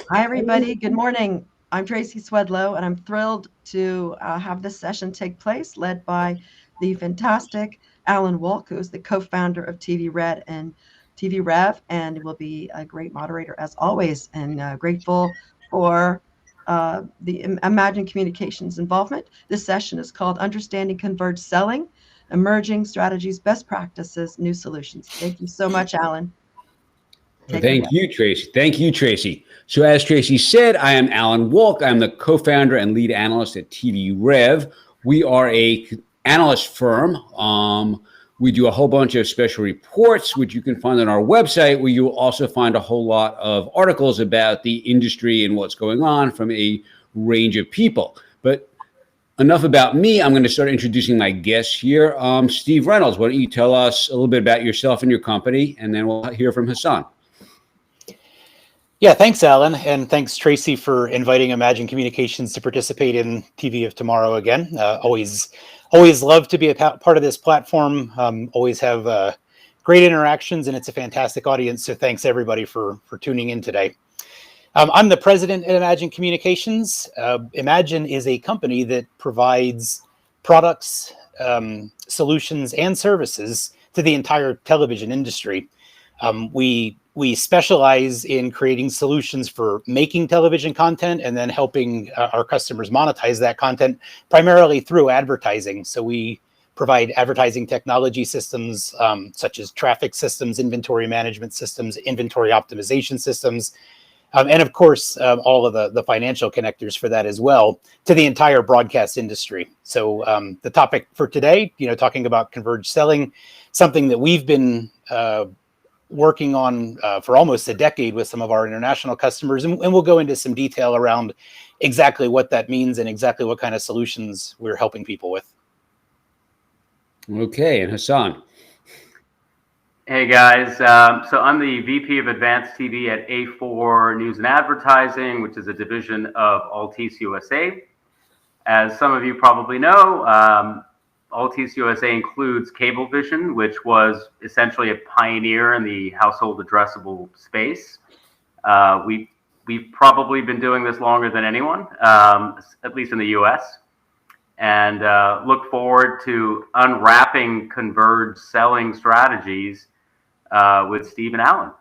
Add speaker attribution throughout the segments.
Speaker 1: Hi, everybody. Good morning. I'm Tracy Swedlow, and I'm thrilled to have this session take place, led by the fantastic Alan Wolk, who is the co-founder of TV Red and TV Rev, and will be a great moderator as always. And grateful for the Imagine Communications involvement. This session is called Understanding Converged Selling, Emerging Strategies, Best Practices, New Solutions. Thank you so much, Alan. Take it away.
Speaker 2: Thank you, Tracy. Thank you, Tracy. So as Tracy said, I am Alan Wolk. I'm the co-founder and lead analyst at TV Rev. We are a analyst firm. We do a whole bunch of special reports, which you can find on our website, where you'll also find a whole lot of articles about the industry and what's going on from a range of people. But enough about me. I'm going to start introducing my guests here. Steve Reynolds, why don't you tell us a little bit about yourself and your company, and then we'll hear from Hasan.
Speaker 3: Yeah, thanks, Alan, and thanks, Tracy, for inviting Imagine Communications to participate in TV of Tomorrow again. Always love to be a part of this platform. Always have great interactions, and it's a fantastic audience. So thanks, everybody, for tuning in today. I'm the president at Imagine Communications. Imagine is a company that provides products, solutions, and services to the entire television industry. We specialize in creating solutions for making television content and then helping our customers monetize that content primarily through advertising. So we provide advertising technology systems such as traffic systems, inventory management systems, inventory optimization systems, and of course, all of the financial connectors for that as well to the entire broadcast industry. So the topic for today, talking about converged selling, something that we've been working on for almost a decade with some of our international customers, and we'll go into some detail around exactly what that means and exactly what kind of solutions we're helping people with.
Speaker 2: Okay, and Hasan.
Speaker 4: Hey guys, so I'm the VP of Advanced TV at A4 News and Advertising, which is a division of Altice USA. As some of you probably know, Altice USA includes Cablevision, which was essentially a pioneer in the household addressable space. We've probably been doing this longer than anyone, at least in the US, and look forward to unwrapping converged selling strategies with Steve and Alan.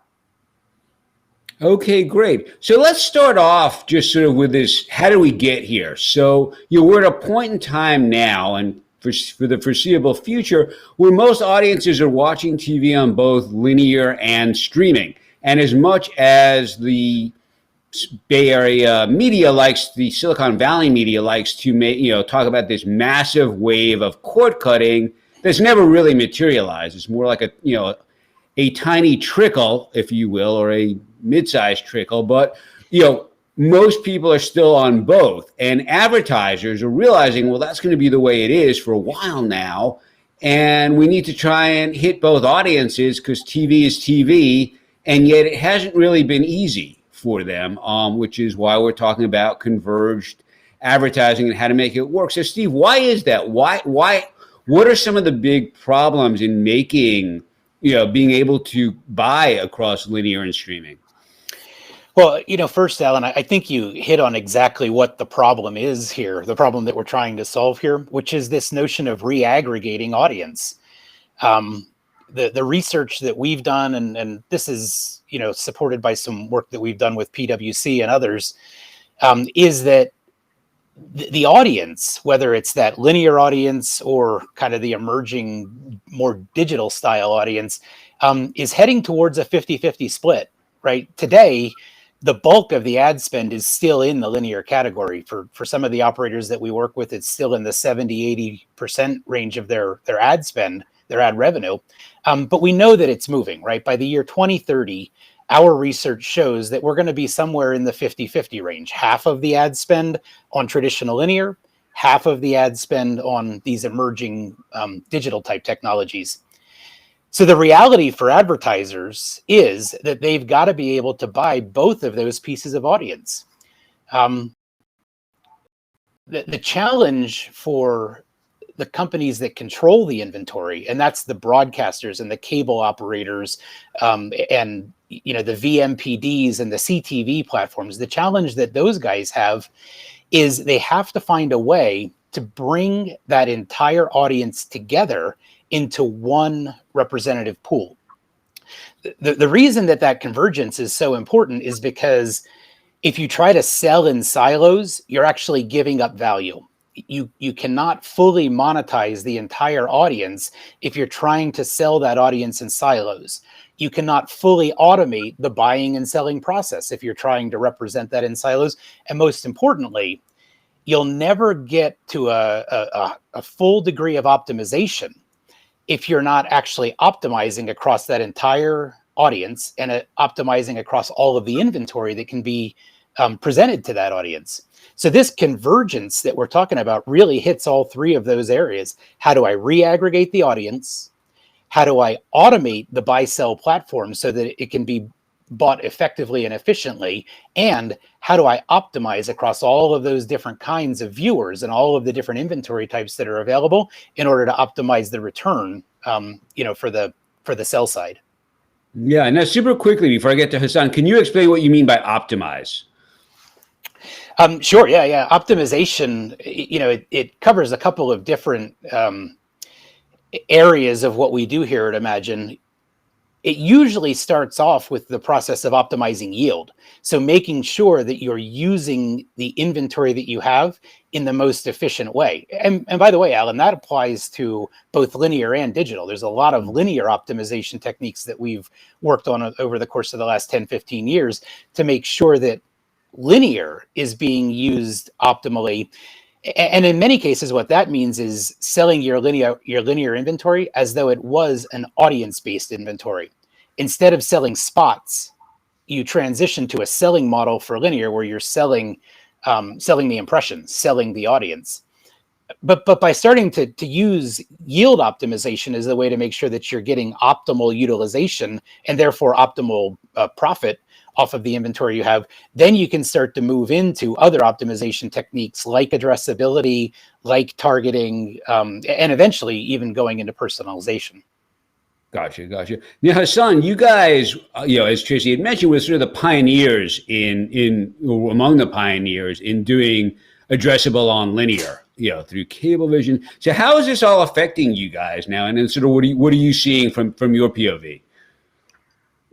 Speaker 2: Okay, great. So let's start off just sort of with this, how do we get here? So we're at a point in time now, and for the foreseeable future, where most audiences are watching TV on both linear and streaming. And as much as the Bay Area media likes, the Silicon Valley media likes to talk about this massive wave of cord cutting that's never really materialized. It's more like a tiny trickle, if you will, or a mid-sized trickle, but most people are still on both, and advertisers are realizing, well, that's going to be the way it is for a while now, and we need to try and hit both audiences because TV is TV, and yet it hasn't really been easy for them, which is why we're talking about converged advertising and how to make it work. So, Steve, why is that? What are some of the big problems in making, being able to buy across linear and streaming?
Speaker 3: Well, first, Alan, I think you hit on exactly what the problem is here, the problem that we're trying to solve here, which is this notion of reaggregating audience. The research that we've done, and this is, supported by some work that we've done with PwC and others, is that the audience, whether it's that linear audience or kind of the emerging, more digital style audience, is heading towards a 50-50 split, right? Today, the bulk of the ad spend is still in the linear category. For some of the operators that we work with, it's still in the 70-80% range of their ad spend, their ad revenue. But we know that it's moving, right? By the year 2030, our research shows that we're going to be somewhere in the 50-50 range. Half of the ad spend on traditional linear, half of the ad spend on these emerging digital type technologies. So the reality for advertisers is that they've got to be able to buy both of those pieces of audience. The challenge for the companies that control the inventory, and that's the broadcasters and the cable operators, and the VMPDs and the CTV platforms, the challenge that those guys have is they have to find a way to bring that entire audience together into one representative pool. The reason that convergence is so important is because if you try to sell in silos, you're actually giving up value. You cannot fully monetize the entire audience if you're trying to sell that audience in silos. You cannot fully automate the buying and selling process if you're trying to represent that in silos. And most importantly, you'll never get to a full degree of optimization if you're not actually optimizing across that entire audience and optimizing across all of the inventory that can be presented to that audience. So this convergence that we're talking about really hits all three of those areas. How do I re-aggregate the audience? How do I automate the buy-sell platform so that it can be bought effectively and efficiently? And how do I optimize across all of those different kinds of viewers and all of the different inventory types that are available in order to optimize the return, for the sell side?
Speaker 2: Yeah. Now, super quickly before I get to Hasan, can you explain what you mean by optimize?
Speaker 3: Sure. Yeah. Optimization, it covers a couple of different areas of what we do here at Imagine. It usually starts off with the process of optimizing yield. So making sure that you're using the inventory that you have in the most efficient way. And by the way, Alan, that applies to both linear and digital. There's a lot of linear optimization techniques that we've worked on over the course of the last 10, 15 years to make sure that linear is being used optimally. And in many cases, what that means is selling your linear inventory as though it was an audience-based inventory. Instead of selling spots, you transition to a selling model for linear where you're selling the impressions, selling the audience. But by starting to use yield optimization as a way to make sure that you're getting optimal utilization and therefore optimal profit off of the inventory you have, then you can start to move into other optimization techniques like addressability, like targeting, and eventually even going into personalization.
Speaker 2: Gotcha. Now, Hasan, you guys, as Tracy had mentioned, were sort of the pioneers among the pioneers in doing addressable on linear, through Cablevision. So how is this all affecting you guys now? And then sort of what are you seeing from your POV?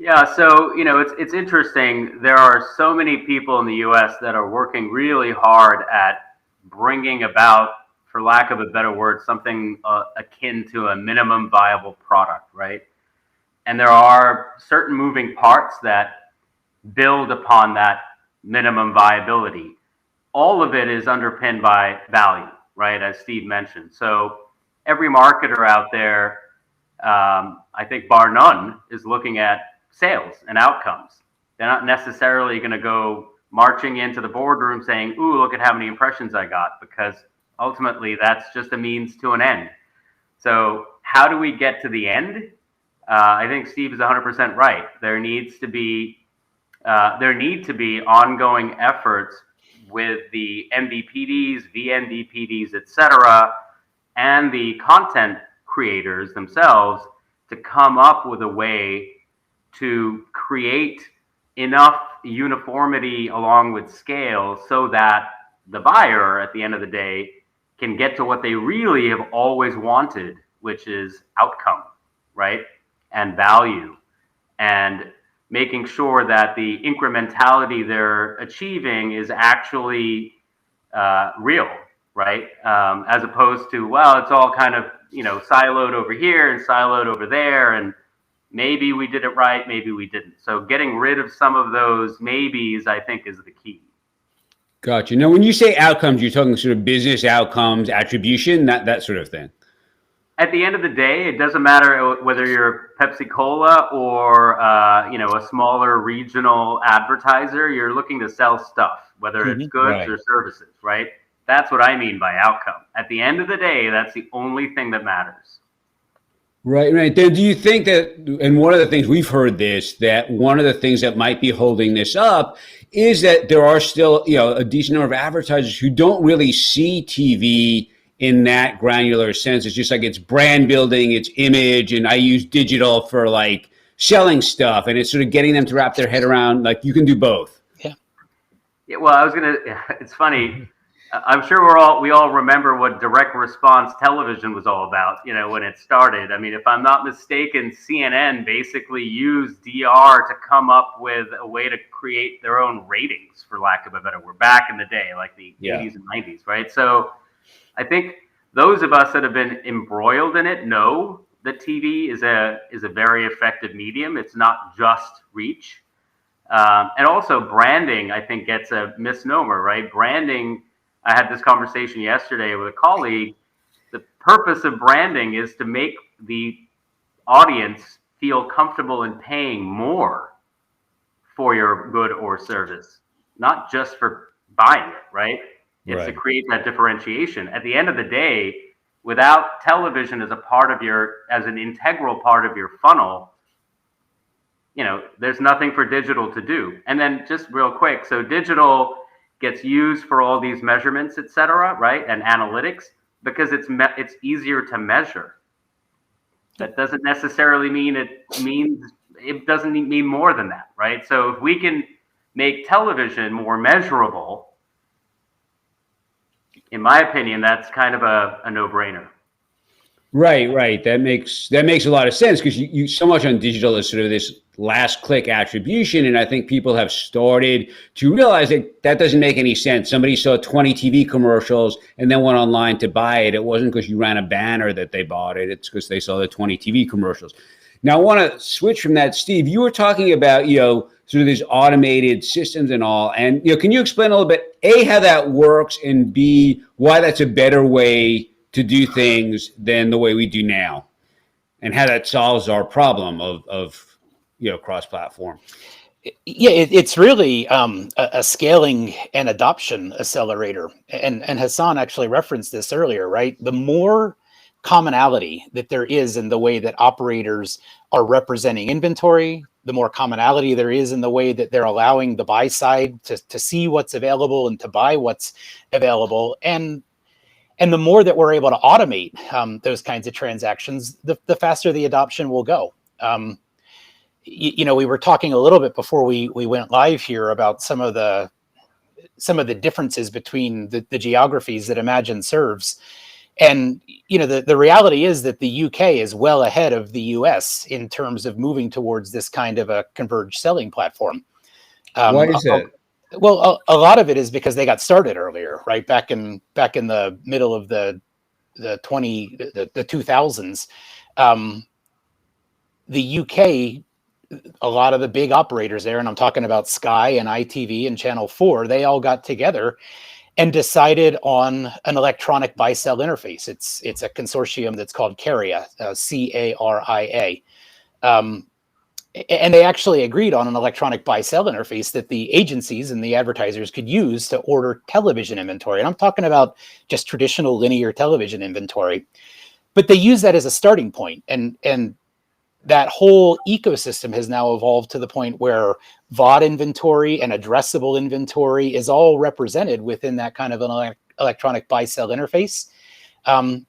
Speaker 4: Yeah, so it's interesting. There are so many people in the U.S. that are working really hard at bringing about, for lack of a better word, something akin to a minimum viable product, right? And there are certain moving parts that build upon that minimum viability. All of it is underpinned by value, right? As Steve mentioned. So every marketer out there, I think bar none, is looking at sales and outcomes. They're not necessarily going to go marching into the boardroom saying, "Ooh, look at how many impressions I got," because ultimately that's just a means to an end. So how do we get to the end? I think Steve is 100% right. There need to be ongoing efforts with the MVPDs, VMVPDs, etc., and the content creators themselves to come up with a way to create enough uniformity along with scale so that the buyer at the end of the day can get to what they really have always wanted, which is outcome, right? And value, and making sure that the incrementality they're achieving is actually real, right? As opposed to, well, it's all kind of, siloed over here and siloed over there, and maybe we did it right, maybe we didn't. So getting rid of some of those maybes, I think, is the key.
Speaker 2: Gotcha. Now, when you say outcomes, you're talking sort of business outcomes, attribution, that sort of thing.
Speaker 4: At the end of the day, it doesn't matter whether you're Pepsi Cola or a smaller regional advertiser. You're looking to sell stuff, whether it's goods or services, right? That's what I mean by outcome. At the end of the day, that's the only thing that matters.
Speaker 2: Right. Then do you think that, and one of the things we've heard that one of the things that might be holding this up is that there are still, a decent number of advertisers who don't really see TV in that granular sense. It's just like it's brand building, it's image, and I use digital for like selling stuff, and it's sort of getting them to wrap their head around, like, you can do both.
Speaker 4: Yeah, well, it's funny. I'm sure we all remember what direct response television was all about, when it started. I mean, if I'm not mistaken, CNN basically used DR to come up with a way to create their own ratings, for lack of a better word, back in the day, like the 80s and 90s, right? So I think those of us that have been embroiled in it know that TV is a very effective medium. It's not just reach. And also branding, I think, gets a misnomer, right? Branding, I had this conversation yesterday with a colleague. The purpose of branding is to make the audience feel comfortable in paying more for your good or service, not just for buying it, right? It's to create that differentiation. At the end of the day, without television as an integral part of your funnel, there's nothing for digital to do. And then just real quick, so digital gets used for all these measurements, et cetera, right? And analytics, because it's easier to measure. That doesn't necessarily mean it doesn't mean more than that, right? So if we can make television more measurable, in my opinion, that's kind of a no-brainer.
Speaker 2: Right. That makes a lot of sense, because you so much on digital is sort of this last click attribution, and I think people have started to realize that doesn't make any sense. Somebody saw 20 TV commercials and then went online to buy it. It wasn't because you ran a banner that they bought it. It's because they saw the 20 TV commercials. Now I want to switch from that, Steve. You were talking about sort of these automated systems and all, and can you explain a little bit, A, how that works, and B, why that's a better way to do things than the way we do now, and how that solves our problem of cross-platform?
Speaker 3: Yeah, it's really a scaling and adoption accelerator. And Hasan actually referenced this earlier, right? The more commonality that there is in the way that operators are representing inventory, the more commonality there is in the way that they're allowing the buy side to see what's available and to buy what's available. And the more that we're able to automate those kinds of transactions, the faster the adoption will go. We were talking a little bit before we went live here about some of the differences between the geographies that Imagine serves. And, the reality is that the UK is well ahead of the US in terms of moving towards this kind of a converged selling platform.
Speaker 2: Why is that?
Speaker 3: Well, a lot of it is because they got started earlier, right? Back in the middle of the 2000s. The UK, a lot of the big operators there, and I'm talking about Sky and ITV and Channel 4, they all got together and decided on an electronic buy-sell interface. It's a consortium that's called CARIA, CARIA. And they actually agreed on an electronic buy-sell interface that the agencies and the advertisers could use to order television inventory. And I'm talking about just traditional linear television inventory. But they use that as a starting point. And that whole ecosystem has now evolved to the point where VOD inventory and addressable inventory is all represented within that kind of an electronic buy-sell interface.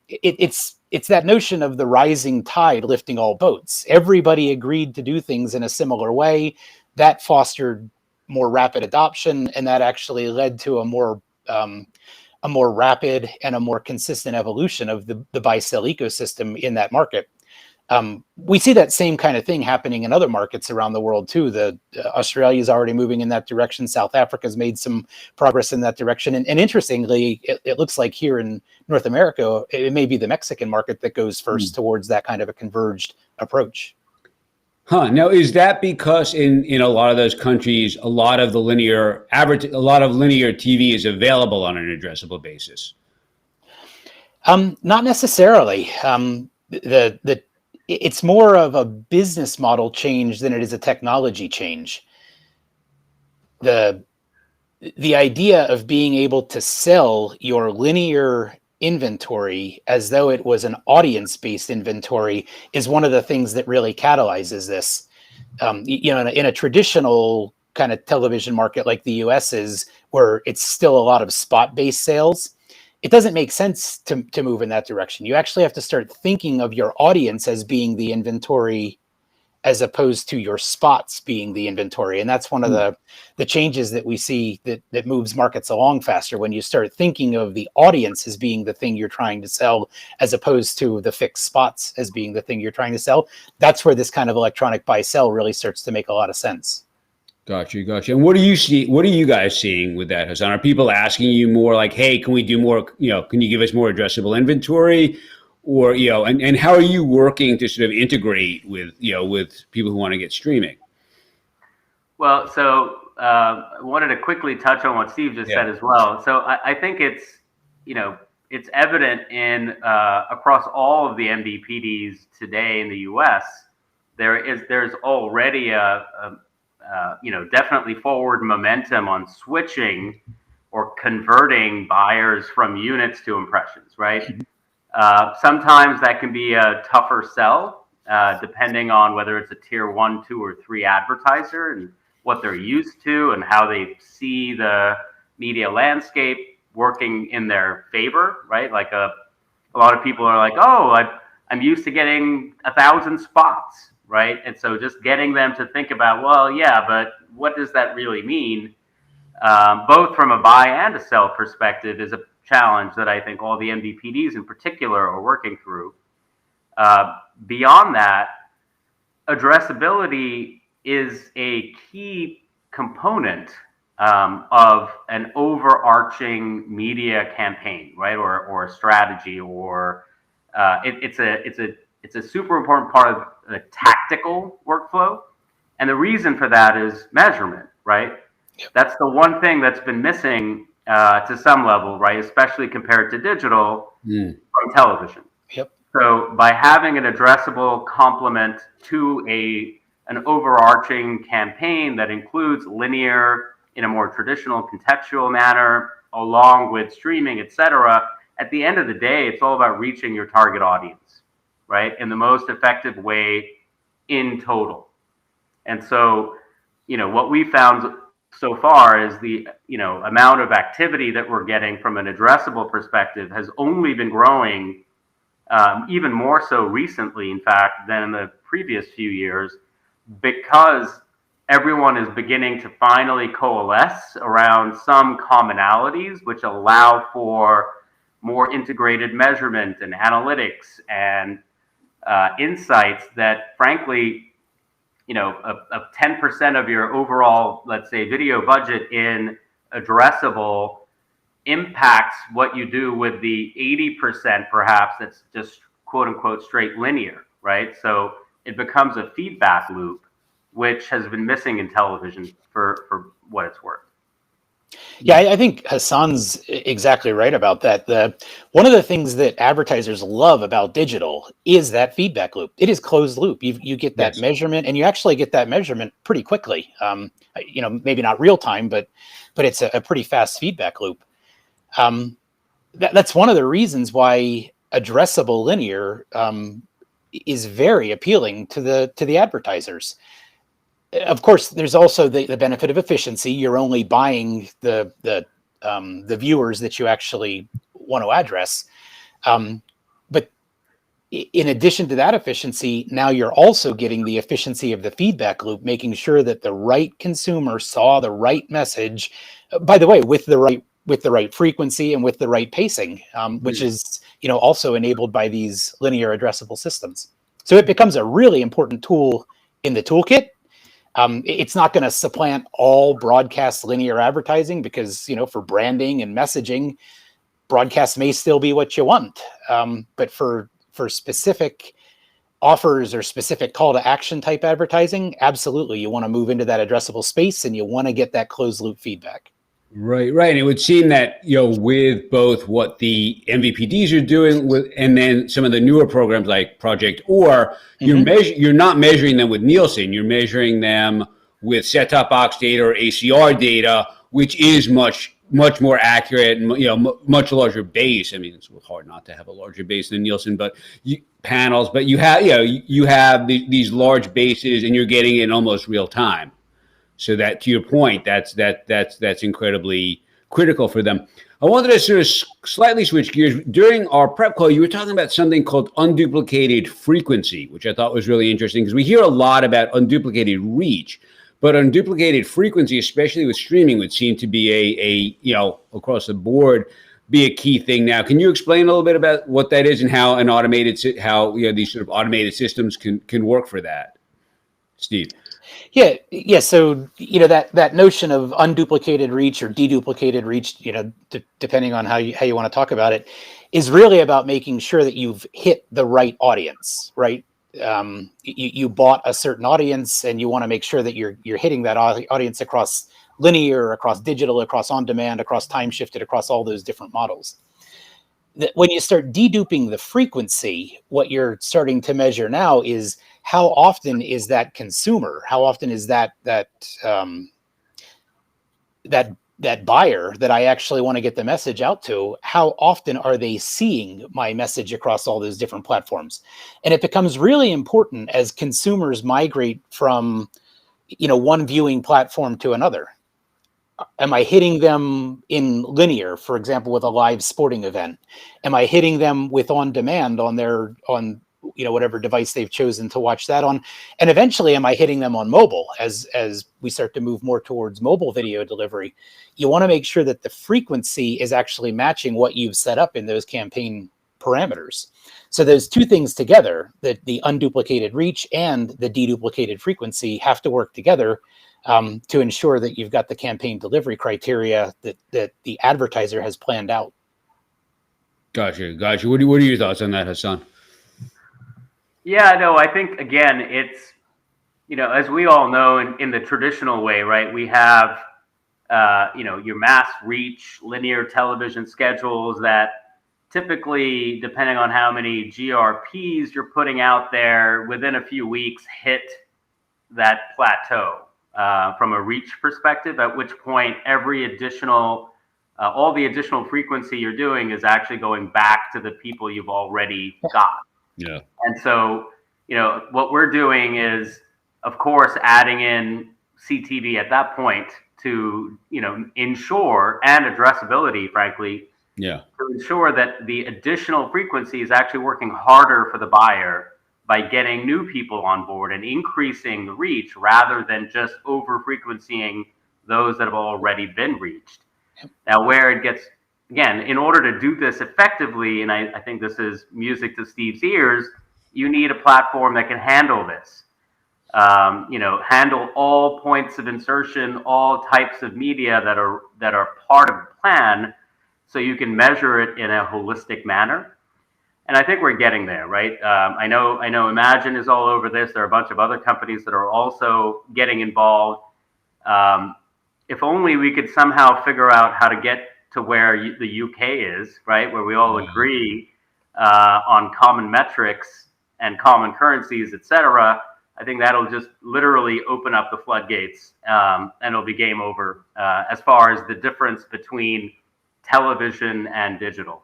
Speaker 3: It's that notion of the rising tide lifting all boats. Everybody agreed to do things in a similar way. That fostered more rapid adoption, and that actually led to a more rapid and a more consistent evolution of the buy-sell ecosystem in that market. We see that same kind of thing happening in other markets around the world too. Australia is already moving in that direction. South Africa has made some progress in that direction. And interestingly, it looks like here in North America, it may be the Mexican market that goes first towards that kind of a converged approach.
Speaker 2: Now, is that because in a lot of those countries, a lot of linear TV is available on an addressable basis?
Speaker 3: Not necessarily. It's more of a business model change than it is a technology change. The idea of being able to sell your linear inventory as though it was an audience-based inventory is one of the things that really catalyzes this. In a traditional kind of television market like the US is, where it's still a lot of spot-based sales, it doesn't make sense to move in that direction. You actually have to start thinking of your audience as being the inventory as opposed to your spots being the inventory. And that's one of the changes that we see that moves markets along faster, when you start thinking of the audience as being the thing you're trying to sell, as opposed to the fixed spots as being the thing you're trying to sell. That's where this kind of electronic buy sell really starts to make a lot of sense.
Speaker 2: Gotcha. And what do you see? What are you guys seeing with that, Hasan? Are people asking you more like, hey, can we do more, can you give us more addressable inventory? Or, and how are you working to sort of integrate with, with people who want to get streaming?
Speaker 4: Well, so I wanted to quickly touch on what Steve just said as well. So I think it's, it's evident in across all of the MVPDs today in the U.S. There's already definitely forward momentum on switching or converting buyers from units to impressions, right? Sometimes that can be a tougher sell, depending on whether it's a tier 1, 2, or 3 advertiser and what they're used to and how they see the media landscape working in their favor, right? Like a lot of people are like, oh, I'm used to getting 1,000 spots, right? And so just getting them to think about, well, yeah, but what does that really mean? Both from a buy and a sell perspective is a challenge that I think all the MVPDs in particular are working through. Beyond that, addressability is a key component of an overarching media campaign, right? Or a strategy, or it's a super important part of the tactical workflow. And the reason for that is measurement, right? Yep. That's the one thing that's been missing to some level, right? Especially compared to digital from television.
Speaker 3: Yep.
Speaker 4: So by having an addressable complement to an overarching campaign that includes linear in a more traditional contextual manner, along with streaming, et cetera, at the end of the day, it's all about reaching your target audience, right? In the most effective way in total. And so, what we found so far is the, amount of activity that we're getting from an addressable perspective has only been growing, even more so recently, in fact, than in the previous few years, because everyone is beginning to finally coalesce around some commonalities which allow for more integrated measurement and analytics and insights that, frankly, of 10% of your overall, let's say, video budget in addressable impacts what you do with the 80% perhaps that's just quote unquote straight linear, right? So it becomes a feedback loop, which has been missing in television for what it's worth.
Speaker 3: Yeah, I think Hasan's exactly right about that. One of the things that advertisers love about digital is that feedback loop. It is closed loop. You get that measurement, and you actually get that measurement pretty quickly. Maybe not real time, but it's a pretty fast feedback loop. That's one of the reasons why addressable linear is very appealing to the advertisers. Of course, there's also the benefit of efficiency. You're only buying the viewers that you actually want to address. But in addition to that efficiency, now you're also getting the efficiency of the feedback loop, making sure that the right consumer saw the right message, by the way, with the right frequency and with the right pacing, which is also enabled by these linear addressable systems. So it becomes a really important tool in the toolkit. It's not going to supplant all broadcast linear advertising because, for branding and messaging, broadcast may still be what you want. But for specific offers or specific call to action type advertising, absolutely, you want to move into that addressable space and you want to get that closed loop feedback.
Speaker 2: Right. And it would seem that, with both what the MVPDs are doing and then some of the newer programs like Project Or, you're not measuring them with Nielsen. You're measuring them with set-top box data or ACR data, which is much more accurate and, much larger base. I mean, it's hard not to have a larger base than Nielsen, but panels, but you have these large bases and you're getting it in almost real time. So that, to your point, that's incredibly critical for them. I wanted to sort of slightly switch gears. During our prep call, you were talking about something called unduplicated frequency, which I thought was really interesting because we hear a lot about unduplicated reach, but unduplicated frequency, especially with streaming, would seem to be across the board, be a key thing now. Can you explain a little bit about what that is and how these sort of automated systems can work for that, Steve?
Speaker 3: Yeah. So that notion of unduplicated reach or deduplicated reach, depending on how you want to talk about it, is really about making sure that you've hit the right audience, right? You bought a certain audience, and you want to make sure that you're hitting that audience across linear, across digital, across on demand, across time shifted, across all those different models. When you start deduping the frequency, what you're starting to measure now is how often is that consumer, how often is that buyer that I actually want to get the message out to, how often are they seeing my message across all those different platforms? And it becomes really important as consumers migrate from one viewing platform to another. Am I hitting them in linear, for example, with a live sporting event? Am I hitting them with on demand on whatever device they've chosen to watch that on? And eventually, am I hitting them on mobile as we start to move more towards mobile video delivery? You want to make sure that the frequency is actually matching what you've set up in those campaign parameters. So those two things together, that the unduplicated reach and the deduplicated frequency, have to work together to ensure that you've got the campaign delivery criteria that the advertiser has planned out.
Speaker 2: Gotcha. What are your thoughts on that, Hasan?
Speaker 4: Yeah, no, I think, again, it's, as we all know, in the traditional way, right, we have, your mass reach linear television schedules that typically, depending on how many GRPs you're putting out there, within a few weeks hit that plateau from a reach perspective, at which point all the additional frequency you're doing is actually going back to the people you've already got.
Speaker 2: Yeah.
Speaker 4: And so, what we're doing is, of course, adding in CTV at that point to, ensure, and addressability, frankly, to ensure that the additional frequency is actually working harder for the buyer by getting new people on board and increasing the reach rather than just over frequencying those that have already been reached. Now, where it gets, again, in order to do this effectively, and I think this is music to Steve's ears, you need a platform that can handle this. Handle all points of insertion, all types of media that are part of the plan, so you can measure it in a holistic manner. And I think we're getting there, right? I know Imagine is all over this. There are a bunch of other companies that are also getting involved. If only we could somehow figure out how to get to where the UK is, right? Where we all agree on common metrics and common currencies, et cetera. I think that'll just literally open up the floodgates, and it'll be game over as far as the difference between television and digital.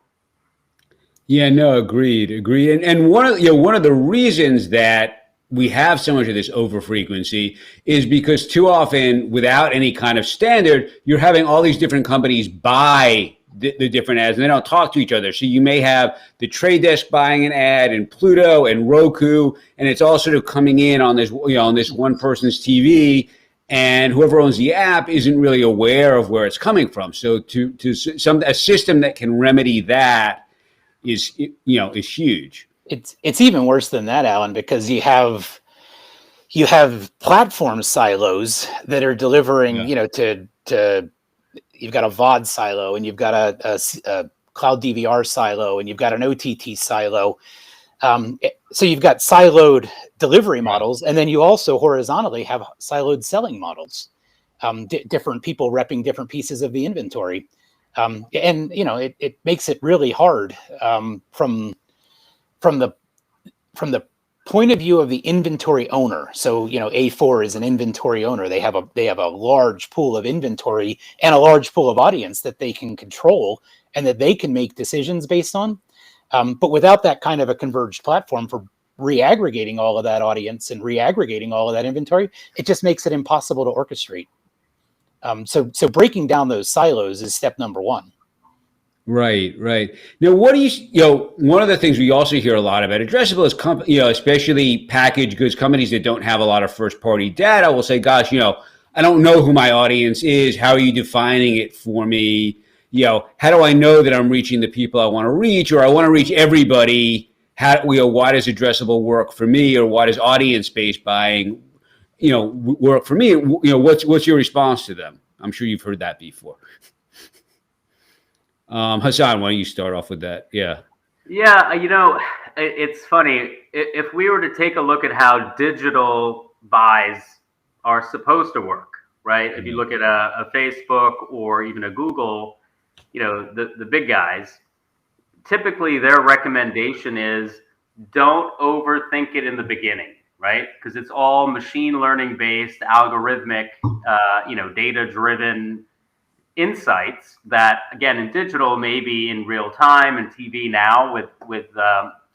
Speaker 2: Yeah, no, agreed. And one of the reasons that we have so much of this overfrequency is because too often, without any kind of standard, you're having all these different companies buy the different ads, and they don't talk to each other. So you may have the Trade Desk buying an ad, and Pluto and Roku, and it's all sort of coming in on this, on this one person's TV, and whoever owns the app isn't really aware of where it's coming from. So a system that can remedy that is huge.
Speaker 3: It's even worse than that, Alan, because you have platform silos that are delivering, to you've got a VOD silo, and you've got a cloud DVR silo, and you've got an OTT silo. So you've got siloed delivery models, and then you also horizontally have siloed selling models. Different people repping different pieces of the inventory. And it makes it really hard from the point of view of the inventory owner. So A4 is an inventory owner. They have a large pool of inventory and a large pool of audience that they can control and that they can make decisions based on. But without that kind of a converged platform for reaggregating all of that audience and reaggregating all of that inventory, it just makes it impossible to orchestrate. So breaking down those silos is step number one.
Speaker 2: Right, right. Now, what do you know, one of the things we also hear a lot about addressable is, especially packaged goods companies that don't have a lot of first party data will say, gosh, I don't know who my audience is. How are you defining it for me? How do I know that I'm reaching the people I want to reach, or I want to reach everybody? Why does addressable work for me, or why does audience-based buying, work for me? What's your response to them? I'm sure you've heard that before. Hasan, why don't you start off with that? Yeah.
Speaker 4: Yeah, it's funny. If we were to take a look at how digital buys are supposed to work, right? If you look at a Facebook or even a Google, the big guys, typically their recommendation is don't overthink it in the beginning, right? Because it's all machine learning based, algorithmic, data driven insights that, again, in digital, maybe in real time, and TV now with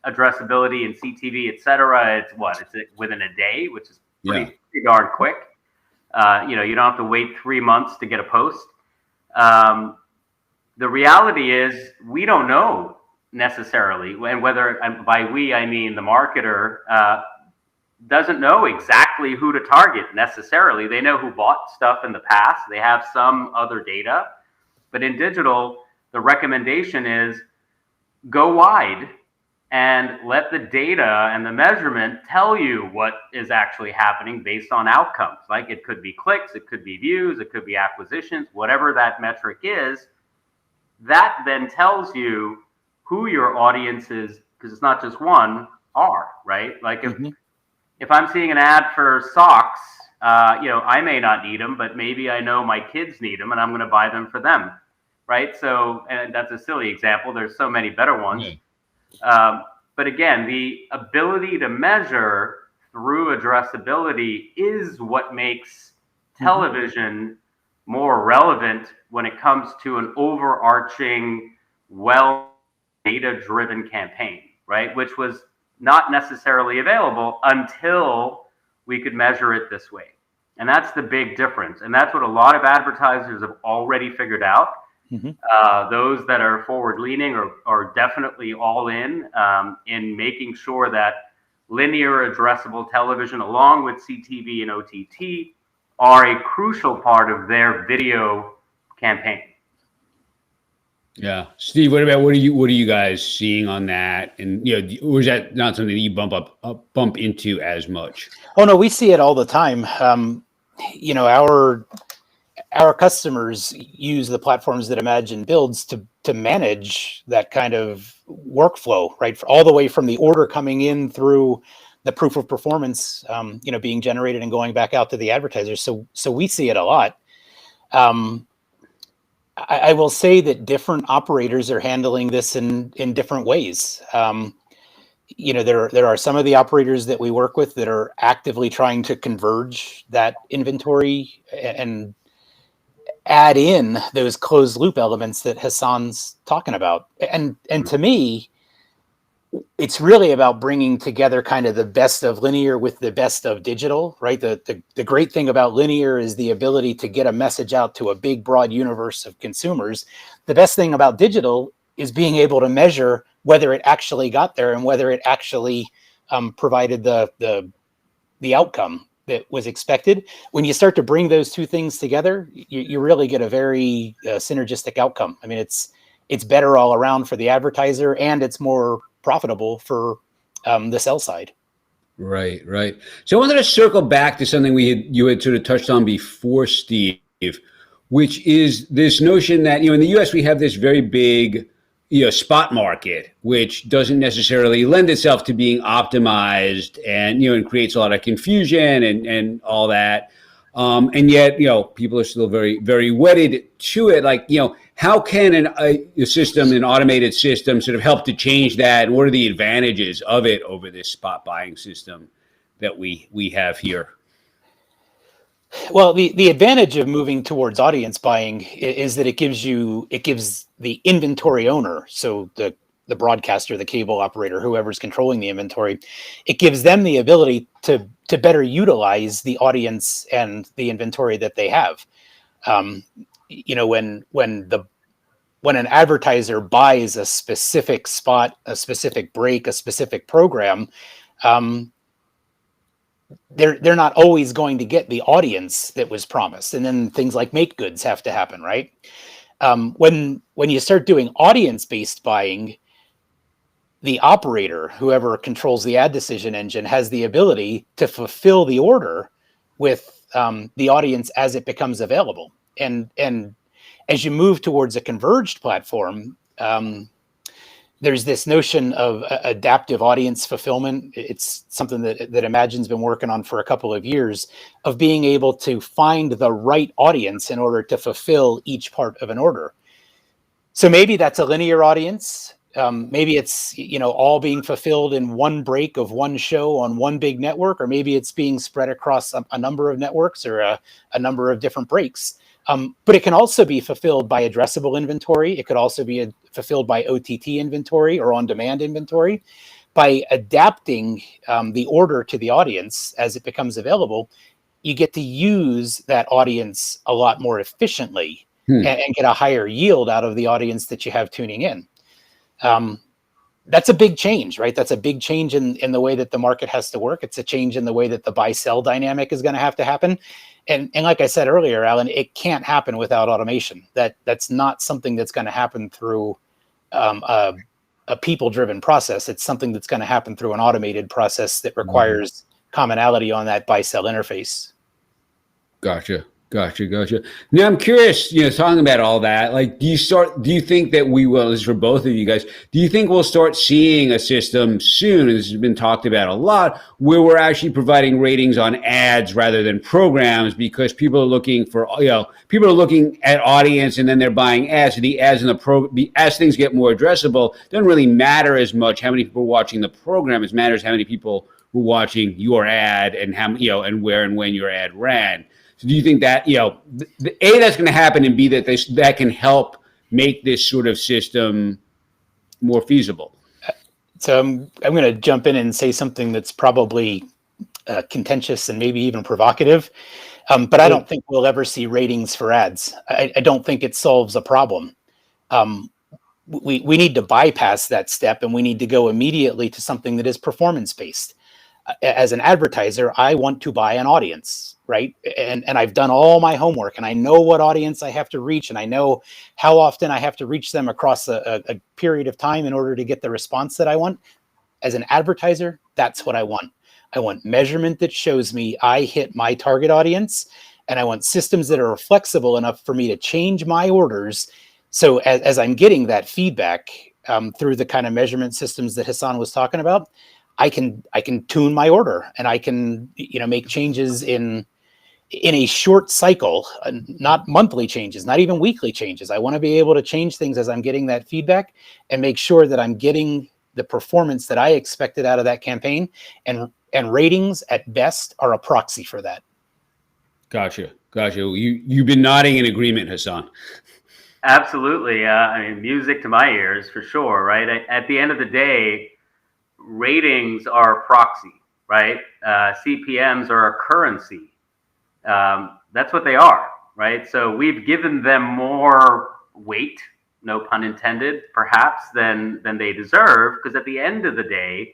Speaker 4: addressability and CTV, et cetera, it's within a day, which is pretty darn quick. You don't have to wait 3 months to get a post. The reality is we don't know necessarily, and and by we I mean the marketer doesn't know exactly who to target necessarily. They know who bought stuff in the past. They have some other data. But in digital, the recommendation is go wide and let the data and the measurement tell you what is actually happening based on outcomes. Like it could be clicks, it could be views, it could be acquisitions, whatever that metric is. That then tells you who your audiences, because it's not just one, are, right? Like if I'm seeing an ad for socks, I may not need them, but maybe I know my kids need them and I'm going to buy them for them, right? So, and that's a silly example. There's so many better ones. But again, the ability to measure through addressability is what makes television more relevant when it comes to an overarching, data-driven campaign, right? Which was not necessarily available until we could measure it this way. And that's the big difference. And that's what a lot of advertisers have already figured out. Those that are forward-leaning are definitely all in making sure that linear addressable television, along with CTV and OTT, are a crucial part of their video campaign.
Speaker 2: Yeah, Steve, what are you guys seeing on that? And or is that not something that you bump into as much?
Speaker 3: Oh no, we see it all the time. Our customers use the platforms that Imagine builds to manage that kind of workflow, right? All the way from the order coming in through the proof of performance, being generated and going back out to the advertisers. So we see it a lot. I will say that different operators are handling this in different ways. There are some of the operators that we work with that are actively trying to converge that inventory and add in those closed loop elements that Hasan's talking about. And to me, it's really about bringing together kind of the best of linear with the best of digital, right? The great thing about linear is the ability to get a message out to a big, broad universe of consumers. The best thing about digital is being able to measure whether it actually got there and whether it actually provided the outcome that was expected. When you start to bring those two things together, you really get a very synergistic outcome. I mean, it's better all around for the advertiser, and it's more profitable for the sell side.
Speaker 2: Right. So I wanted to circle back to something you had sort of touched on before, Steve, which is this notion that in the U.S. we have this very big spot market, which doesn't necessarily lend itself to being optimized, and and creates a lot of confusion and all that. And yet, people are still very, very wedded to it. Like, how can a system, an automated system, sort of help to change that? And what are the advantages of it over this spot buying system that we have here?
Speaker 3: Well, the advantage of moving towards audience buying is that it gives the inventory owner, so the broadcaster, the cable operator, whoever's controlling the inventory, it gives them the ability to better utilize the audience and the inventory that they have. When when an advertiser buys a specific spot, a specific break, a specific program, they're not always going to get the audience that was promised. And then things like make goods have to happen, right? When you start doing audience-based buying, the operator, whoever controls the ad decision engine, has the ability to fulfill the order with the audience as it becomes available. And as you move towards a converged platform, there's this notion of adaptive audience fulfillment. It's something that Imagine's been working on for a couple of years, of being able to find the right audience in order to fulfill each part of an order. So maybe that's a linear audience. Maybe it's, all being fulfilled in one break of one show on one big network, or maybe it's being spread across a number of networks or a number of different breaks. But it can also be fulfilled by addressable inventory. It could also be fulfilled by OTT inventory or on-demand inventory. By adapting the order to the audience as it becomes available, you get to use that audience a lot more efficiently and get a higher yield out of the audience that you have tuning in. That's a big change, right? That's a big change in the way that the market has to work. It's a change in the way that the buy-sell dynamic is going to have to happen. And like I said earlier, Alan, it can't happen without automation. That's not something that's going to happen through a people-driven process. It's something that's going to happen through an automated process that requires commonality on that buy-sell interface.
Speaker 2: Gotcha. Now I'm curious, talking about all that, like, do you think that we will, this is for both of you guys, do you think we'll start seeing a system soon, and this has been talked about a lot, where we're actually providing ratings on ads rather than programs, because people are looking for, people are looking at audience and then they're buying ads. So the ads in as things get more addressable, it doesn't really matter as much how many people are watching the program. It matters how many people were watching your ad and how, and where and when your ad ran. So do you think that, A, that's going to happen, and B, that can help make this sort of system more feasible?
Speaker 3: So I'm going to jump in and say something that's probably contentious and maybe even provocative, but I don't think we'll ever see ratings for ads. I don't think it solves a problem. We need to bypass that step, and we need to go immediately to something that is performance-based. As an advertiser, I want to buy an audience, right? And I've done all my homework, and I know what audience I have to reach, and I know how often I have to reach them across a period of time in order to get the response that I want. As an advertiser, that's what I want. I want measurement that shows me I hit my target audience, and I want systems that are flexible enough for me to change my orders. So as I'm getting that feedback through the kind of measurement systems that Hasan was talking about, I can tune my order, and I can make changes in a short cycle, not monthly changes, not even weekly changes. I want to be able to change things as I'm getting that feedback and make sure that I'm getting the performance that I expected out of that campaign. And ratings at best are a proxy for that.
Speaker 2: Gotcha. You've been nodding in agreement, Hasan.
Speaker 4: Absolutely. Music to my ears for sure, right? At the end of the day, ratings are a proxy, right? CPMs are a currency. That's what they are, right? So we've given them more weight, no pun intended, perhaps, than they deserve, because at the end of the day,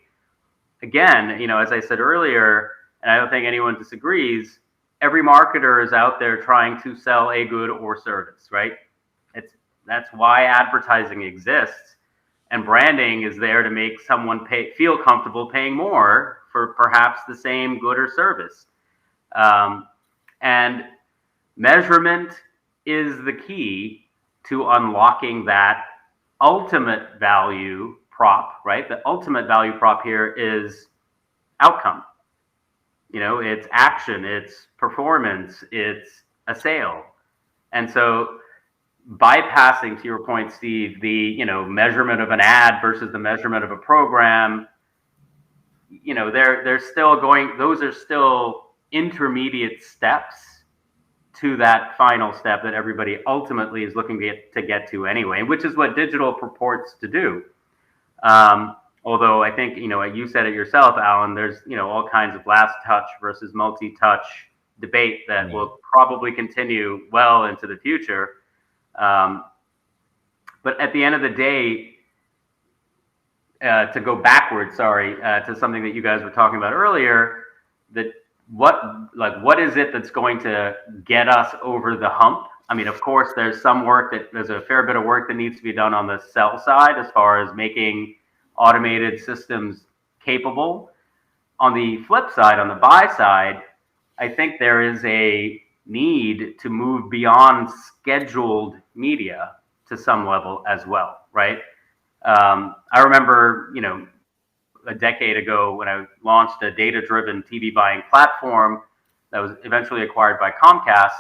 Speaker 4: again, as I said earlier, and I don't think anyone disagrees, every marketer is out there trying to sell a good or service, right? That's why advertising exists. And branding is there to make someone feel comfortable paying more for perhaps the same good or service. And measurement is the key to unlocking that ultimate value prop, right? The ultimate value prop here is outcome. It's action, it's performance, it's a sale. And so bypassing, to your point, Steve, the measurement of an ad versus the measurement of a program, they're still going. Those are still intermediate steps to that final step that everybody ultimately is looking to get to anyway, which is what digital purports to do. Although I think you said it yourself, Alan. There's all kinds of last touch versus multi-touch debate that will probably continue well into the future. But at the end of the day, to go backwards, to something that you guys were talking about earlier, that what is it that's going to get us over the hump? I mean, of course, there's a fair bit of work that needs to be done on the sell side as far as making automated systems capable. On the flip side, on the buy side, I think there is a need to move beyond scheduled media to some level as well, right? I remember, a decade ago when I launched a data-driven TV buying platform that was eventually acquired by Comcast.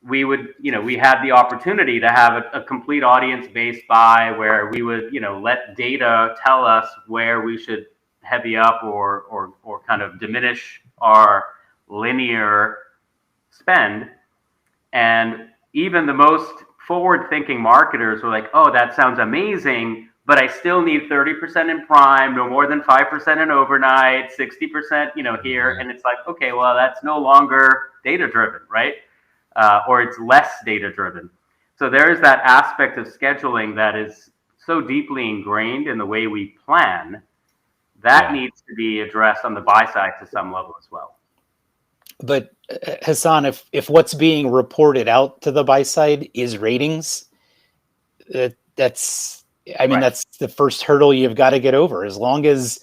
Speaker 4: We had the opportunity to have a complete audience-based buy where we would, let data tell us where we should heavy up or kind of diminish our linear spend. And even the most forward-thinking marketers were like, oh, that sounds amazing, but I still need 30% in prime, no more than 5% in overnight, 60%, here. And it's like, okay, well, that's no longer data-driven, right? Or it's less data-driven. So there is that aspect of scheduling that is so deeply ingrained in the way we plan. That needs to be addressed on the buy side to some level as well.
Speaker 3: But Hasan, if what's being reported out to the buy side is ratings, that's the first hurdle you've got to get over. As long as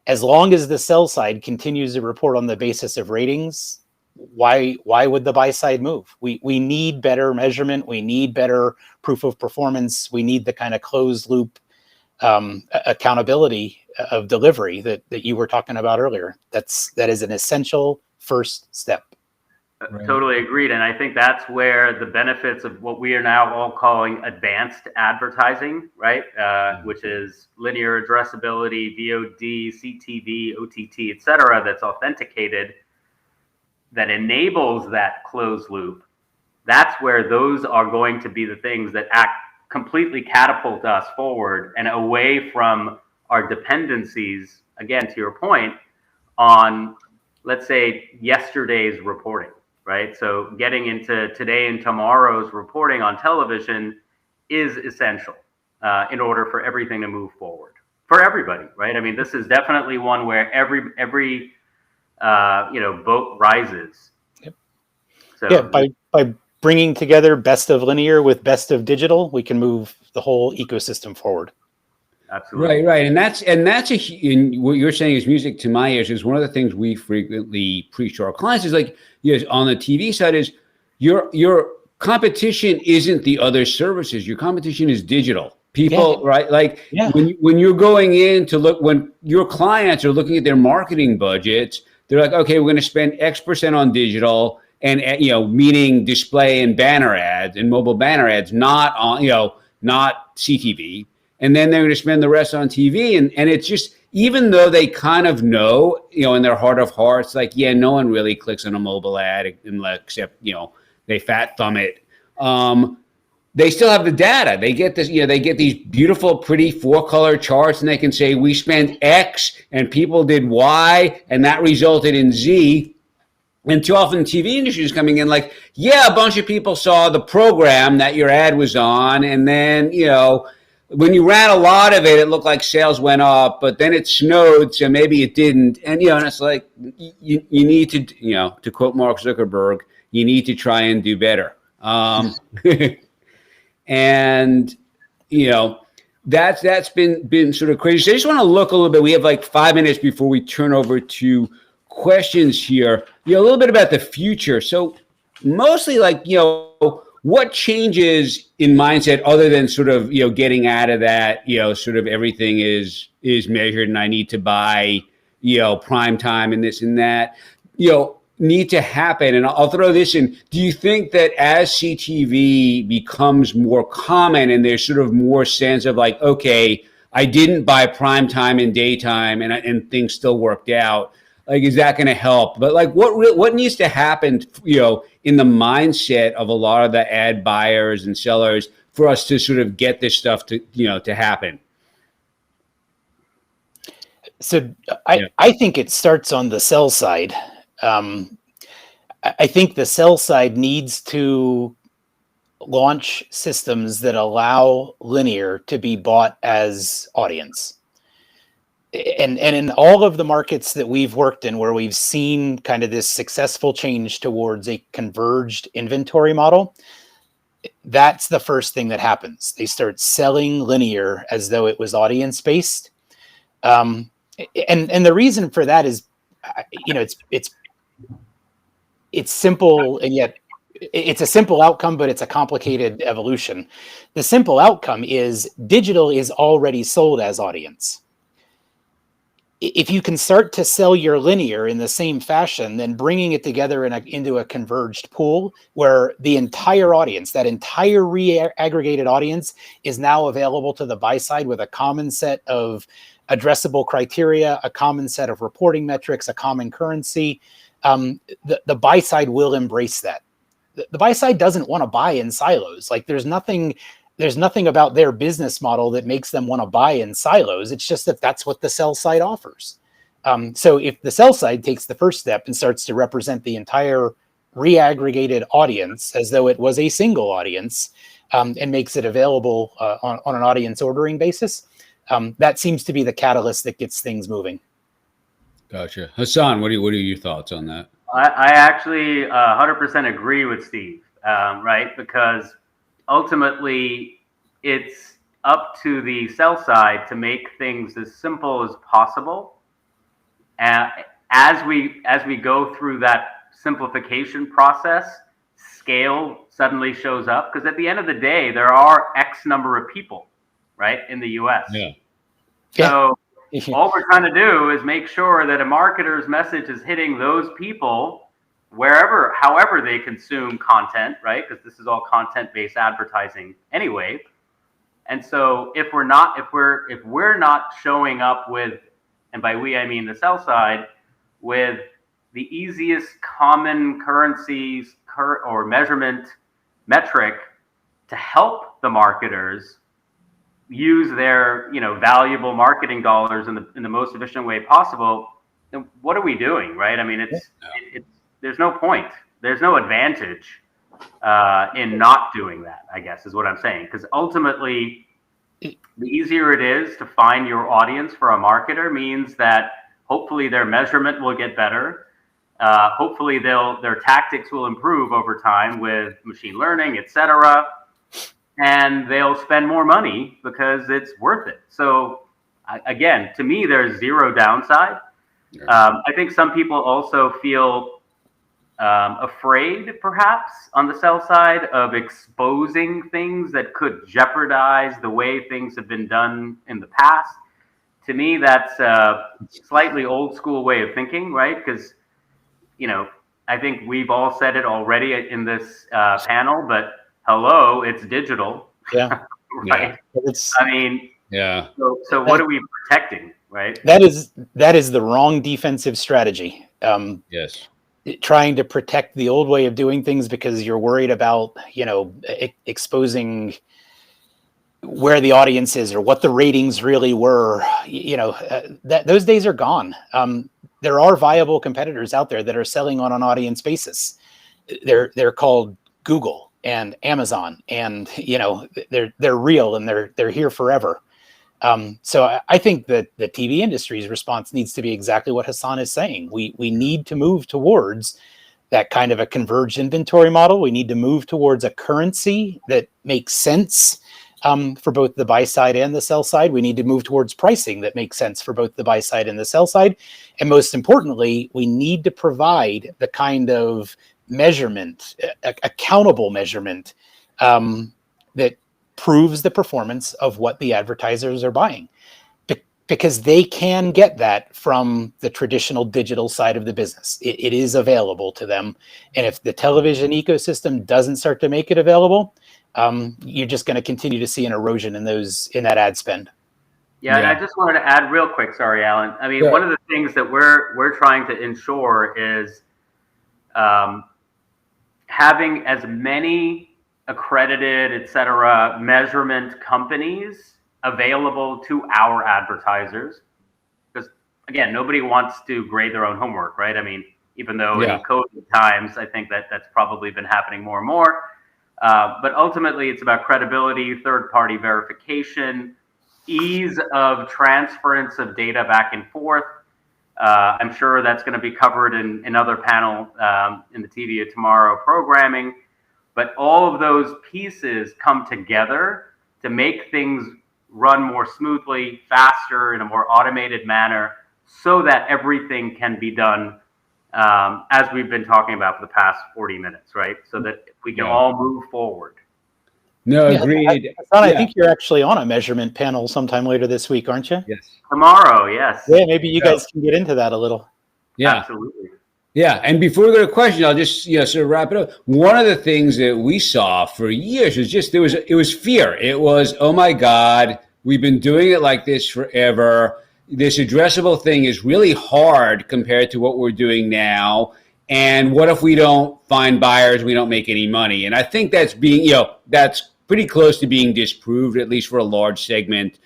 Speaker 3: the sell side continues to report on the basis of ratings, why would the buy side move? We need better measurement. We need better proof of performance. We need the kind of closed loop accountability of delivery that you were talking about earlier. That is an essential first step.
Speaker 4: Right. Totally agreed. And I think that's where the benefits of what we are now all calling advanced advertising, right? Which is linear addressability, VOD, CTV, OTT, et cetera, that's authenticated, that enables that closed loop. That's where those are going to be the things that completely catapult us forward and away from our dependencies, again, to your point, on, let's say, yesterday's reporting. Right. So getting into today and tomorrow's reporting on television is essential in order for everything to move forward for everybody. Right. I mean, this is definitely one where every boat rises. Yep. So
Speaker 3: by bringing together best of linear with best of digital, we can move the whole ecosystem forward.
Speaker 4: Absolutely.
Speaker 2: Right. And that's and what you're saying is music to my ears. Is one of the things we frequently preach to our clients is like, yes, on the TV side is your competition isn't the other services. Your competition is digital. People, right? Like when you're going in to look, when your clients are looking at their marketing budgets, they're like, okay, we're going to spend X% on digital and, meaning display and banner ads and mobile banner ads, not on, not CTV. And then they're going to spend the rest on TV. And it's just, even though they kind of know, in their heart of hearts, like, no one really clicks on a mobile ad except, they fat thumb it. They still have the data. They get this, they get these beautiful, pretty 4-color charts, and they can say, we spent X and people did Y, and that resulted in Z. And too often the TV industry is coming in like, a bunch of people saw the program that your ad was on, and then, when you ran a lot of it, it looked like sales went up, but then it snowed, so maybe it didn't. And, and it's like, you need to quote Mark Zuckerberg, you need to try and do better. And, that's been sort of crazy. So I just want to look a little bit. We have like 5 minutes before we turn over to questions here. A little bit about the future. So mostly like, what changes in mindset other than sort of, getting out of that, sort of everything is measured and I need to buy, prime time and this and that, need to happen. And I'll throw this in. Do you think that as CTV becomes more common and there's sort of more sense of like, okay, I didn't buy prime time and daytime and things still worked out, like, is that going to help? But like, what needs to happen, in the mindset of a lot of the ad buyers and sellers for us to sort of get this stuff to, to happen?
Speaker 3: So I think it starts on the sell side. I think the sell side needs to launch systems that allow linear to be bought as audience. And in all of the markets that we've worked in where we've seen kind of this successful change towards a converged inventory model, that's the first thing that happens. They start selling linear as though it was audience based. And the reason for that is, it's simple, and yet it's a simple outcome, but it's a complicated evolution. The simple outcome is digital is already sold as audience. If you can start to sell your linear in the same fashion, then bringing it together into a converged pool where the entire audience, that entire re-aggregated audience, is now available to the buy side with a common set of addressable criteria, a common set of reporting metrics, a common currency, the buy side will embrace that. The buy side doesn't want to buy in silos. Like there's nothing about their business model that makes them want to buy in silos. It's just that that's what the sell side offers. So if the sell side takes the first step and starts to represent the entire re-aggregated audience as though it was a single audience, and makes it available on an audience ordering basis, that seems to be the catalyst that gets things moving.
Speaker 2: Gotcha. Hasan, what are your thoughts on that?
Speaker 4: I actually 100% agree with Steve, right? Because ultimately, it's up to the sell side to make things as simple as possible. As we go through that simplification process, scale suddenly shows up, because at the end of the day, there are X number of people, right, in the US.
Speaker 2: Yeah.
Speaker 4: So all we're trying to do is make sure that a marketer's message is hitting those people however they consume content, right? Because this is all content-based advertising anyway. And so if we're not showing up with, and by we I mean the sell side, with the easiest common currencies or measurement metric to help the marketers use their valuable marketing dollars in the most efficient way possible, then what are we doing, right? I mean, there's no point. There's no advantage in not doing that, I guess, is what I'm saying. Because ultimately, the easier it is to find your audience for a marketer means that hopefully their measurement will get better. Hopefully their tactics will improve over time with machine learning, etc. And they'll spend more money because it's worth it. So again, to me, there's zero downside. I think some people also feel afraid, perhaps, on the sell side of exposing things that could jeopardize the way things have been done in the past. To me, that's a slightly old school way of thinking, right? Because, I think we've all said it already in this panel, but hello, it's digital.
Speaker 3: Yeah.
Speaker 4: Right.
Speaker 2: Yeah.
Speaker 4: So what are we protecting, right?
Speaker 3: That is the wrong defensive strategy.
Speaker 2: Yes.
Speaker 3: Trying to protect the old way of doing things because you're worried about, exposing where the audience is or what the ratings really were. Those days are gone. There are viable competitors out there that are selling on an audience basis. They're called Google and Amazon, and they're real and they're here forever. So I think that the TV industry's response needs to be exactly what Hasan is saying. We need to move towards that kind of a converged inventory model. We need to move towards a currency that makes sense for both the buy side and the sell side. We need to move towards pricing that makes sense for both the buy side and the sell side. And most importantly, we need to provide the kind of measurement, accountable measurement, that proves the performance of what the advertisers are buying, because they can get that from the traditional digital side of the business. It is available to them. And if the television ecosystem doesn't start to make it available, you're just going to continue to see an erosion in that ad spend.
Speaker 4: Yeah, and I just wanted to add real quick. Sorry, Alan. I mean, one of the things that we're trying to ensure is having as many accredited, etc., measurement companies available to our advertisers. Because again, nobody wants to grade their own homework, right? I mean, even though in COVID times, I think that's probably been happening more and more. But ultimately, it's about credibility, third-party verification, ease of transference of data back and forth. I'm sure that's going to be covered in another panel in the TV of Tomorrow programming. But all of those pieces come together to make things run more smoothly, faster, in a more automated manner, so that everything can be done as we've been talking about for the past 40 minutes, right? So that we can all move forward.
Speaker 2: No, agreed.
Speaker 3: Hasan, I think you're actually on a measurement panel sometime later this week, aren't you?
Speaker 2: Yes.
Speaker 4: Tomorrow, yes.
Speaker 3: Yeah, maybe you guys can get into that a little.
Speaker 2: Yeah.
Speaker 4: Absolutely.
Speaker 2: Yeah, and before we go to questions, I'll just sort of wrap it up. One of the things that we saw for years was just it was fear. It was, oh my God, we've been doing it like this forever. This addressable thing is really hard compared to what we're doing now. And what if we don't find buyers? We don't make any money. And I think that's that's pretty close to being disproved, at least for a large segment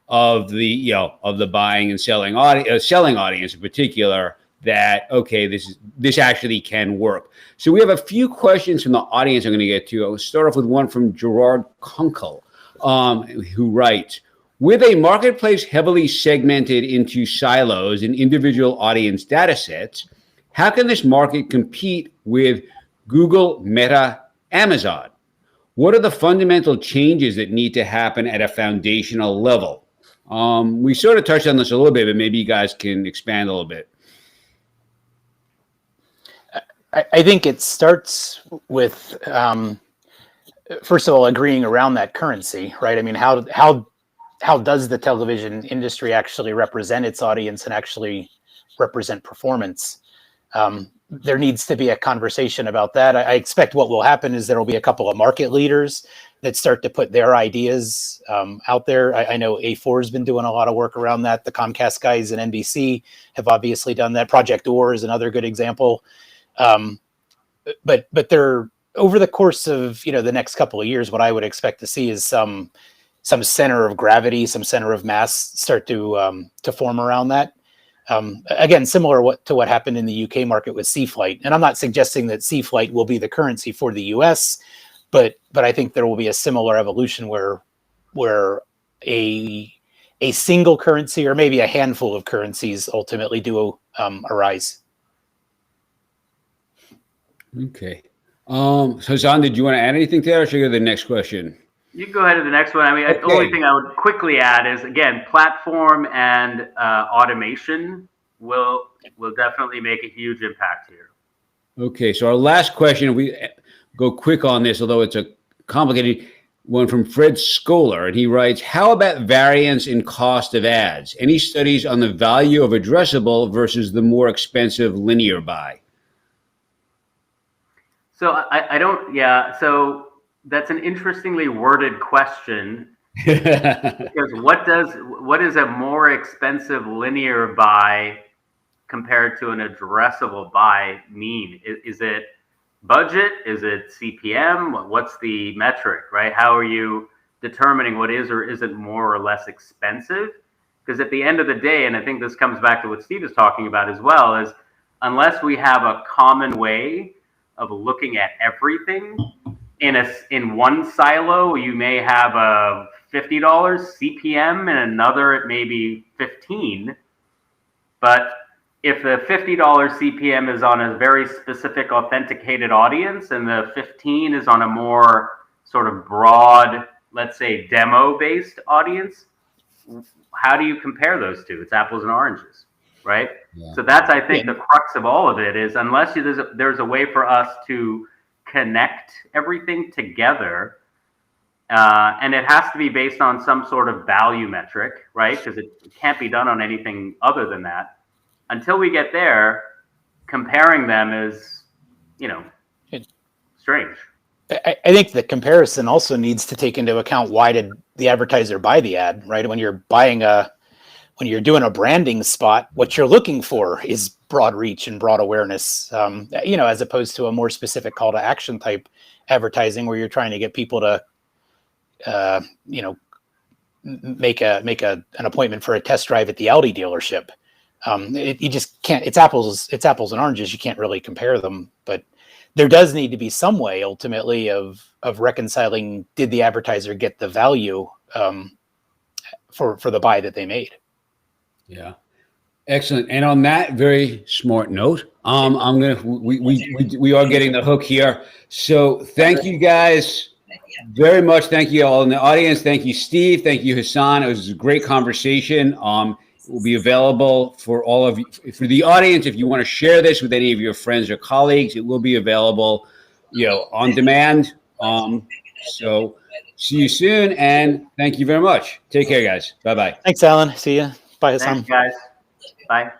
Speaker 2: of the of the buying and selling audience in particular. That, okay, this actually can work. So we have a few questions from the audience I'm going to get to. I'll start off with one from Gerard Kunkel, who writes, with a marketplace heavily segmented into silos and individual audience data sets, how can this market compete with Google, Meta, Amazon? What are the fundamental changes that need to happen at a foundational level? We sort of touched on this a little bit, but maybe you guys can expand a little bit.
Speaker 3: I think it starts with, first of all, agreeing around that currency, right? I mean, how does the television industry actually represent its audience and actually represent performance? There needs to be a conversation about that. I expect what will happen is there will be a couple of market leaders that start to put their ideas out there. I know A4 has been doing a lot of work around that. The Comcast guys and NBC have obviously done that. Project Or is another good example. But they're, over the course of the next couple of years, what I would expect to see is some center of gravity, some center of mass start to form around that. Again, similar to what happened in the UK market with C-Flight. And I'm not suggesting that C-Flight will be the currency for the US, but I think there will be a similar evolution where a single currency or maybe a handful of currencies ultimately do arise.
Speaker 2: Okay. Hasan, did you want to add anything to that, or should we go to the next question?
Speaker 4: You can go ahead to the next one. I mean, the only thing I would quickly add is, again, platform and automation will definitely make a huge impact here.
Speaker 2: Okay, so our last question, we go quick on this, although it's a complicated one, from Fred Scholar, and he writes, how about variance in cost of ads? Any studies on the value of addressable versus the more expensive linear buy?
Speaker 4: So so that's an interestingly worded question, because what is a more expensive linear buy compared to an addressable buy mean? Is it budget? Is it CPM? What's the metric, right? How are you determining what is or isn't more or less expensive? Because at the end of the day, and I think this comes back to what Steve is talking about as well, is unless we have a common way of looking at everything in one silo, you may have a $50 CPM and another it may be 15. But if the $50 CPM is on a very specific authenticated audience and the 15 is on a more sort of broad, let's say demo-based audience, how do you compare those two? It's apples and oranges, right? Yeah. So that's, I think, the crux of all of it is, unless there's a way for us to connect everything together, and it has to be based on some sort of value metric, right? Because it can't be done on anything other than that. Until we get there, comparing them is, strange.
Speaker 3: I think the comparison also needs to take into account, why did the advertiser buy the ad, right? When you're doing a branding spot, what you're looking for is broad reach and broad awareness, as opposed to a more specific call to action type advertising where you're trying to get people to, make an appointment for a test drive at the Audi dealership. You just can't. It's apples and oranges. You can't really compare them. But there does need to be some way ultimately of reconciling, did the advertiser get the value for the buy that they made?
Speaker 2: Yeah. Excellent. And on that very smart note, we are getting the hook here. So thank you guys very much. Thank you all in the audience. Thank you, Steve. Thank you, Hasan. It was a great conversation. It will be available for all of you, for the audience. If you want to share this with any of your friends or colleagues, it will be available, on demand. So see you soon, and thank you very much. Take care, guys. Bye-bye.
Speaker 3: Thanks, Alan. See you. Bye, Hasan.
Speaker 4: Thanks, guys. Bye.